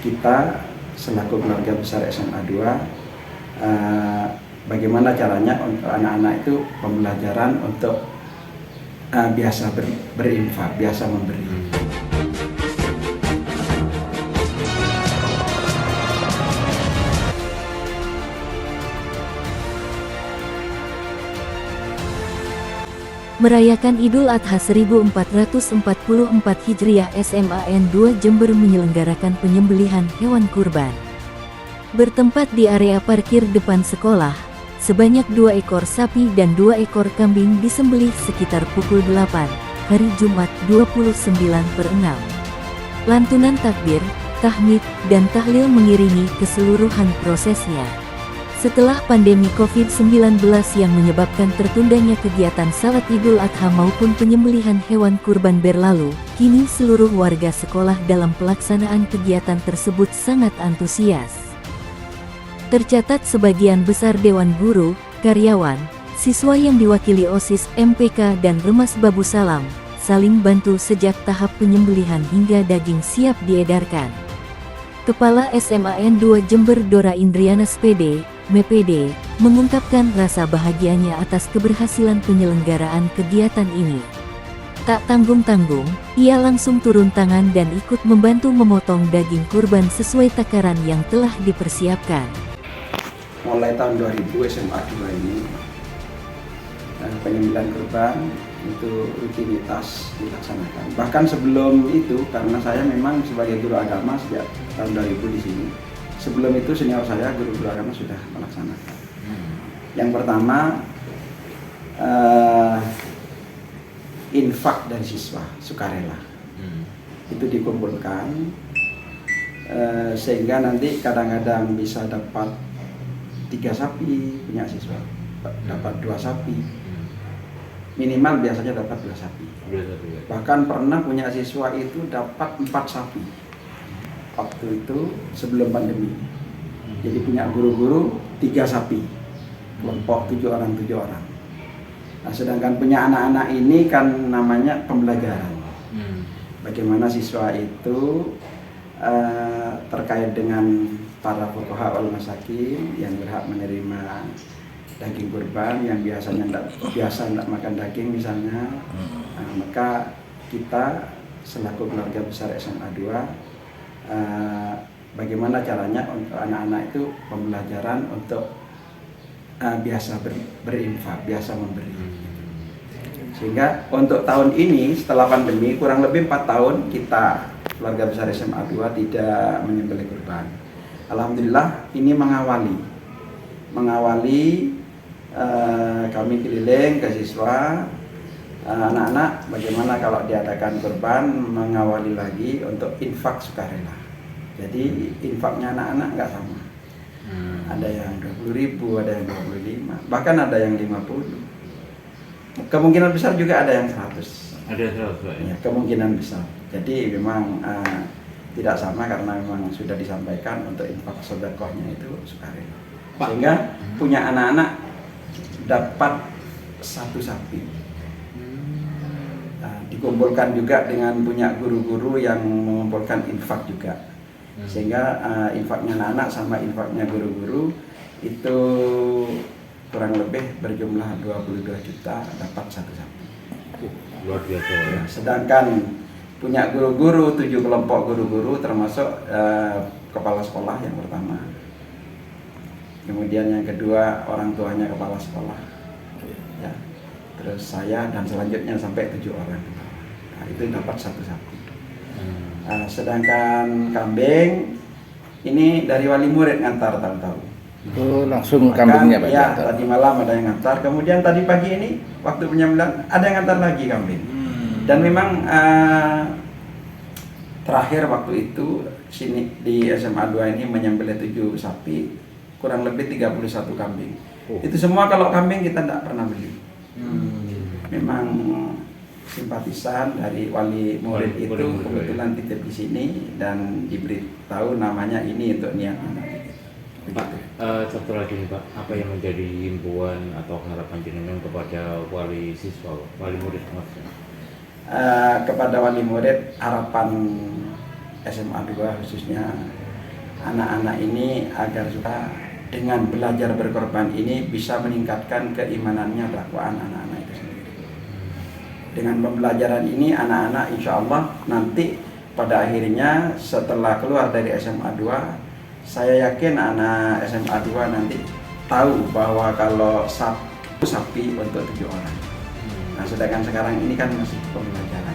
kita selaku keluarga besar SMA 2 bagaimana caranya untuk anak-anak itu pembelajaran untuk biasa berinfak, biasa memberi. Merayakan Idul Adha 1444 Hijriah, SMAN 2 Jember menyelenggarakan penyembelihan hewan kurban. Bertempat di area parkir depan sekolah, sebanyak 2 ekor sapi dan 2 ekor kambing disembelih sekitar pukul 8, hari Jumat 29/6. Lantunan takbir, tahmid, dan tahlil mengiringi keseluruhan prosesnya. Setelah pandemi COVID-19 yang menyebabkan tertundanya kegiatan salat Idul Adha maupun penyembelihan hewan kurban berlalu, kini seluruh warga sekolah dalam pelaksanaan kegiatan tersebut sangat antusias. Tercatat sebagian besar Dewan Guru, karyawan, siswa yang diwakili OSIS, MPK dan Remas Babu Salam, saling bantu sejak tahap penyembelihan hingga daging siap diedarkan. Kepala SMAN 2 Jember Dora Indriana SPD, MEPD, mengungkapkan rasa bahagianya atas keberhasilan penyelenggaraan kegiatan ini. Tak tanggung-tanggung, ia langsung turun tangan dan ikut membantu memotong daging kurban sesuai takaran yang telah dipersiapkan. Mulai tahun 2000 SMA 2 ini penyembelihan kurban itu rutinitas dilaksanakan. Bahkan sebelum itu, karena saya memang sebagai guru agama sejak tahun 2000 di sini. Sebelum itu senior saya, guru-guru agama sudah melaksanakan. Yang pertama, infak dari siswa, sukarela. Itu dikumpulkan, sehingga nanti kadang-kadang bisa dapat 3 sapi punya siswa, dapat 2 sapi. Minimal biasanya dapat 2 sapi. Bahkan pernah punya siswa itu dapat 4 sapi. Waktu itu sebelum pandemi. Jadi punya guru-guru 3 sapi, kelompok 7 orang. Nah, sedangkan punya anak-anak ini kan namanya pembelajaran. Bagaimana siswa itu terkait dengan para fuqaha wal masakin yang berhak menerima daging kurban, yang biasa tidak makan daging misalnya. Maka kita selaku keluarga besar SMA 2 bagaimana caranya untuk anak-anak itu pembelajaran untuk biasa berinfak, biasa memberi. Sehingga untuk tahun ini setelah pandemi kurang lebih 4 tahun kita keluarga besar SMA 2 tidak menyembelih kurban. Alhamdulillah ini mengawali kami keliling ke siswa, anak-anak bagaimana kalau diadakan kurban, mengawali lagi untuk infak sukarela. Jadi infaknya anak-anak nggak sama. Ada yang 20.000, ada yang 25, bahkan ada yang 50. Kemungkinan besar juga ada yang 100. Ada 100 ya, kemungkinan besar. Jadi memang tidak sama karena memang sudah disampaikan untuk infak sedekahnya itu sukarela. Sehingga punya anak-anak dapat 1 sapi. Dikumpulkan juga dengan punya guru-guru yang mengumpulkan infak juga, sehingga infaknya anak-anak sama infaknya guru-guru itu kurang lebih berjumlah 22 juta dapat 1 sapi. Luar biasa ya. Sedangkan punya guru-guru 7 kelompok guru-guru termasuk kepala sekolah yang pertama, kemudian yang kedua orang tuanya kepala sekolah, ya, terus saya dan selanjutnya sampai 7 orang. Nah, itu dapat 1 sapi. Sedangkan kambing ini dari wali murid ngantar tahu-tahu. Oh, langsung kambingnya Pak? Ya, tadi malam ada yang ngantar, kemudian tadi pagi ini waktu penyembelihan ada yang ngantar lagi kambing. Dan memang terakhir waktu itu sini di SMA 2 ini menyembelih 7 sapi, kurang lebih 31 kambing. Itu semua kalau kambing kita tidak pernah beli. Memang simpatisan dari wali murid itu kebetulan titip di sini dan diberitahu namanya ini untuk niat anak. Pak, satu lagi nih Pak, apa yang menjadi himbauan atau harapan jenengan kepada wali siswa, wali murid maksudnya? Kepada wali murid, harapan SMA 2 khususnya anak-anak ini agar juga dengan belajar berkorban ini bisa meningkatkan keimanannya, takwaan anak-anak itu sendiri. Dengan pembelajaran ini anak-anak insya Allah nanti pada akhirnya setelah keluar dari SMA 2, saya yakin anak SMA 2 nanti tahu bahwa kalau satu sapi untuk 7 orang. Nah sedangkan sekarang ini kan masih pembelajaran.